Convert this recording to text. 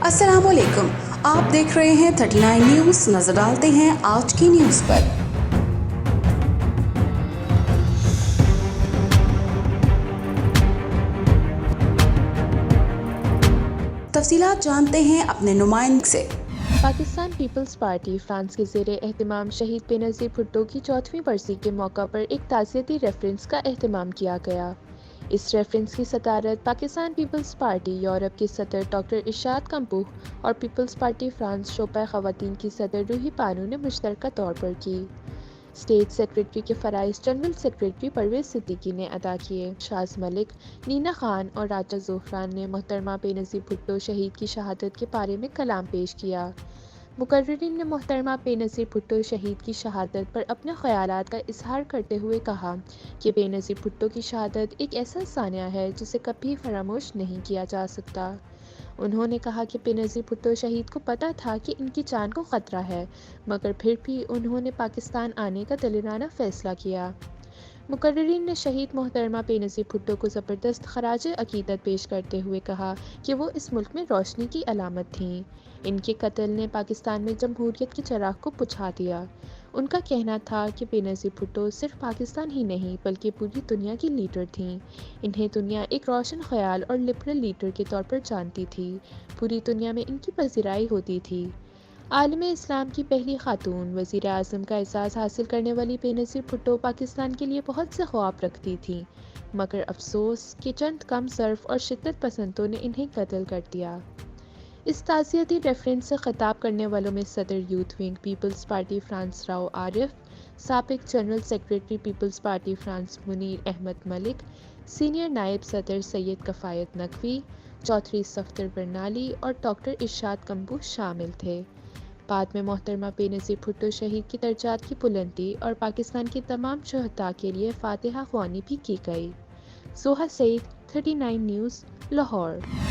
अस्सलाम वालेकुम, आप देख रहे हैं 39 न्यूज़। नजर डालते हैं आज की न्यूज़ पर। तफसीलात जानते हैं अपने नुमाइंदे से। पाकिस्तान पीपल्स पार्टी फ्रांस के ज़ेरे एहतमाम शहीद बेनज़ीर भुट्टो की 4वीं बरसी के मौका पर एक ताज़ियती रेफरेंस का एहतमाम किया गया। इस रेफरेंस की सदारत पाकिस्तान पीपल्स पार्टी यूरोप के सदर डॉक्टर इरशाद कम्बूह और पीपल्स पार्टी फ्रांस शोबा ख़वातीन की सदर रूही पानू ने मुश्तरका तौर पर की। स्टेट सेक्रेटरी के फ़राइज़ जनरल सेक्रेटरी परवेज़ सिद्दीकी ने अदा किए। शाज मलिक, नीना खान और राजा ज़ोफ़रान ने मोहतरमा बेनज़ीर भुट्टो शहीद की शहादत के बारे में कलाम पेश किया। मुकर्रिरीन ने मोहतरमा बेनज़ीर भुट्टो शहीद की शहादत पर अपने ख़यालात का इजहार करते हुए कहा कि बेनज़ीर भुट्टो की शहादत एक ऐसा सानिया है जिसे कभी फरामोश नहीं किया जा सकता। उन्होंने कहा कि बेनज़ीर भुट्टो शहीद को पता था कि इनकी जान को ख़तरा है, मगर फिर भी उन्होंने पाकिस्तान आने का दिलिराना फ़ैसला किया। मुकर्रिरीन ने शहीद मोहतरमा बेनज़ीर भुट्टो को ज़बरदस्त खराज अक़ीदत पेश करते हुए कहा कि वो इस मुल्क में रोशनी की अलामत थीं। इनके कत्ल ने पाकिस्तान में जमहूरियत के चिराग को बुझा दिया। उनका कहना था कि बेनज़ीर भुट्टो सिर्फ पाकिस्तान ही नहीं बल्कि पूरी दुनिया की लीडर थीं। इन्हें दुनिया एक रोशन ख्याल और लिबरल लीडर के तौर पर जानती थी। पूरी दुनिया में इनकी पज़िराई होती थी। आलम इस्लाम की पहली खातून वज़ीर आज़म का एज़ाज़ हासिल करने वाली बेनज़ीर भुट्टो पाकिस्तान के लिए बहुत से ख्वाब रखती थीं, मगर अफसोस कि चंद कम सर्फ और शिद्दत पसंदों ने इन्हें कत्ल कर दिया। इस ताज़ियती रेफरेंस से खिताब करने वालों में सदर youth wing Peoples Party France Rao Arif, साबिक general secretary Peoples Party France Munir Ahmed Malik, senior नायब सदर सैयद कफ़ायत नकवी, चौधरी सफ्तर बरनाली और डॉक्टर इरशाद कम्बूह शामिल थे। बाद में मोहतरमा बेनज़ीर भुट्टो शहीद की दर्जात की बुलंदी और पाकिस्तान के तमाम शुहदा के लिए फातिहा ख्वानी भी की गई। ज़ोहा सईद, 39 न्यूज़, लाहौर।